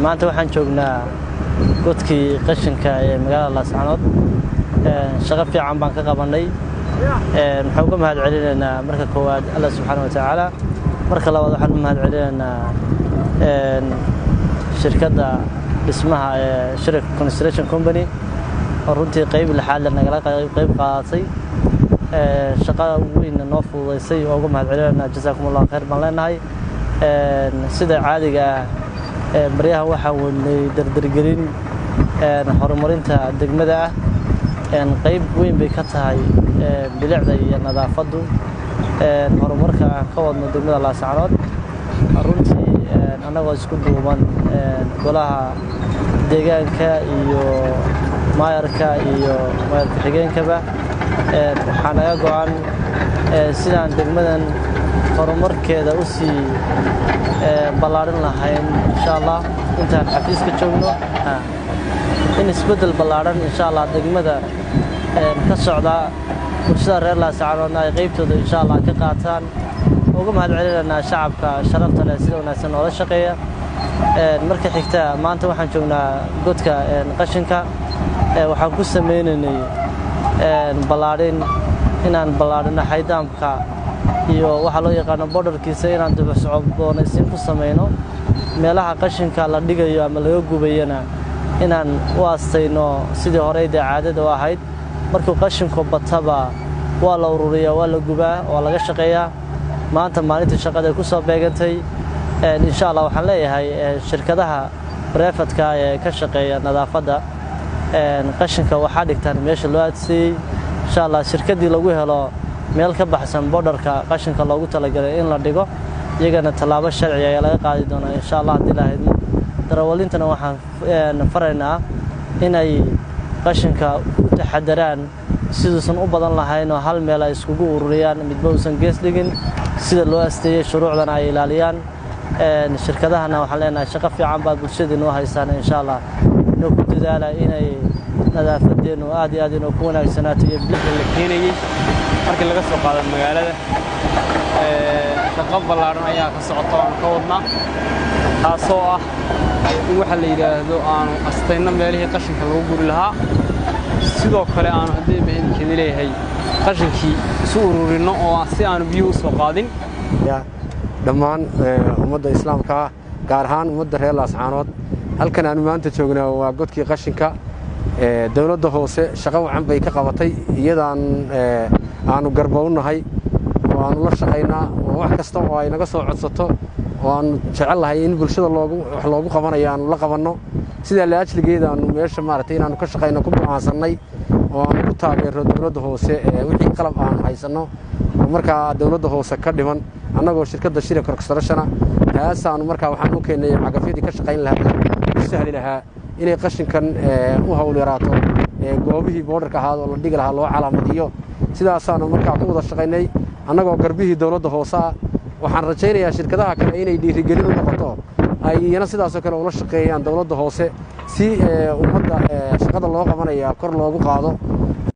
maanta waxaan joognaa godkii qashinka ee magaalada Laascaanood shaqo fiican baan ka qabanay waxaan uga mahad celinaynaa marka koowaad Allah subhanahu wa ta'ala marka labaad waxaan u mahad celinaynaa shirkadda dhismaha ee Shirak Construction Company oo runtii qayb lixaad la nagala qayb qaadatay shaqada weyn noo fududeysay oo uga mahad celinaynaa jazaakumullahu khayr baan leenahay sida caadiga baryaha waxa wadnay dardargelin horumarinta degmada qayb weyn bay ka tahay bilicda iyo nadaafadu horumarka aan ka wadno degmada Laascaanood runtii anagoo isku duuban golaha deegaanka iyo maayarka xigeenkaba waxaan naga go'an sidaan degmadan horumarkeeda u sii ballaarin lahayn insha Allah intaan xafiiska joogno in isbedel ballaaran insha Allah degmada ka socda bulshada reer Laascaanood ay qaybtooda insha Allah ka qaataan uga mahad celinaynaa shacabka sharafta leh sida wanaagsan oo la shaqeeya marka xigta maanta waxaan joognaa godka qashinka waxaan ku sameeynay ballaarin inaan ballaarino xaydaamka iyo waxa loo yaqaan borderkiisa inaan dib u socodsiin ku sameeyno meelaha qashinka la dhigayo ama laga gubayana inaan u aastayno sidii hore ee caadada u ahayd markuu qashinku bataba waa la ururiyaa waa la gubaa waa laga shaqeeyaa maanta maalinta shaqada ku soo beegantay insha Allah waxaan leeyahay shirkadaha private-ka ee ka shaqeeya nadaafadda qashinka waxa dhigtaan meesha loo adsiyay insha Allah shirkadii lagu helo meel ka baxsan borderka qashinka loogu talagalay in la dhigo iyagana talaabo sharci ah laga qaadi doono insha Allah hadii la haydo darawalintana waxaan faraynaa inay qashinka u taxadaraan sidoosan u badan lahayn oo hal meel ay iskugu ururiyaan midba uusan gees dhigin sida loo asteeyay shuruucdan ay ilaaliyaan shirkadahana waxaan leenahay shaqo fiican baa bulshadeenna u haystaan insha Allah inuu ku dadaala inay nadaafadeenu aad iyo aad inuu ku wanaagsanaato iyo bilicda la keenayay markii laga soo qaaday magaalada shaqo ballaaran ayaa ka socota oo ka wadnaa taasoo ah in waxa la yiraahdo aanu astayna meelihii qashinka lagu guri lahaa sidoo kale aanu hadii bixin leeyahay qashinkii soo ururino oo si aanu biyo u soo qaadin dhammaan ummadda islaamka gaar ahaan ummadda reer Laascaanood halkan aanu maanta joognaa waa godkii qashinka dawladda hoose shaqo wacan bay ka qabatay iyadaan aanu garbownahay oo aanu la shaqeynaa wax kasta oo ay naga soo codsato oo aan jecelahay in bulshada loogu qabanayo aanu la qabanno sida la ajligeeda aanu meesha maartay inaanu ka shaqeyno ku go'aansanay oo aanu ku taageero dawladda hoose wixii qalab aan haysano marka dawladda hoose ka dhiman annagoo shirkadda Shirak Construction taasaanu marka waxaan u keenay cagafyadii ka shaqeyn lahaa sahli lahaa inay qashinkan u hawl yaraato goobihii borderka ahaa oo la dhigi lahaa loo calaamadiyo sidaasaanu marka ku wada shaqeynay annagoo garbihii dawladda hoose waxaan rajaynayaa shirkadaha kale inay dhiirigelin u noqoto ayna sidaas oo kale ula shaqeeyaan dawladda hoose si ummadda shaqada loo qabanaya kor loogu qaado